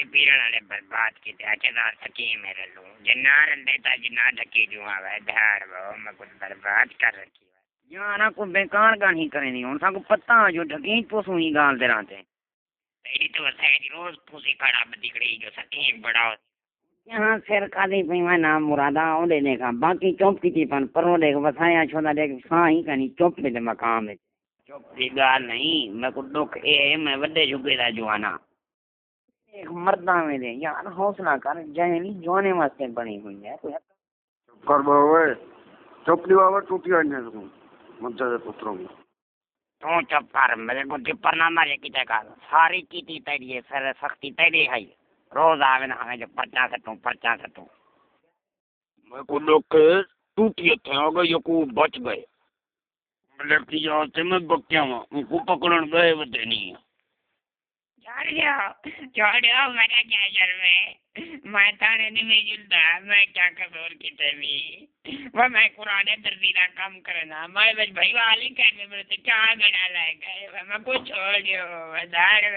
پیرن والے برباد کیتے اچھا سکی میرے لوں جنار دیتا جنار ڈکی جو آوے دھاڑ وہ میں کچھ برباد کر رکھی ہے جانا کو بیکار گاہی کرے نہیں ہن سا کو پتہ جو ڈکی پوسوں ہی گال دے رہتے تیری تو وسائے روز پوسی کھڑا بدکڑی جو سکی بڑا یہاں سر کھادی پئی میں نام مرادا او دے دیکھا باقی چوپ کی پن پرو دیکھ وسایا چھوڑا دیکھ ساں ہی کنی چوپ دے مقام ہے چوپ دی گال نہیں میں کو دکھ اے میں وڈے جھگے دا جوانا ایک مرداں میں دے یار حوصلہ کر جہنی جوانے واسطے بنی ہوئی ہے کوئی کر بوے چپلی واور ٹوٹی آنے تو مجھے پتروں تو چپ کر میرے کو ٹپر نہ مارے کتے کا ساری کیتی تیری ہے سر سختی تیری ہے روز آوے نا ہمیں جو پرچا سٹوں میں کو لوگ ٹوٹی تھے اگر یہ کو بچ گئے لڑکی جو سے میں بکیا ہوں ان کو پکڑن گئے ودے نہیں چھوڑ میرا کیا شرم ہے میں تھانے نہیں میں جلتا میں کیا کسور کتے بھی وہ میں قرآن دردینا کام کرنا میں بس بھائی والی کرنے میرے سے کیا گڑا لائے گئے میں کو چھوڑ دیو دار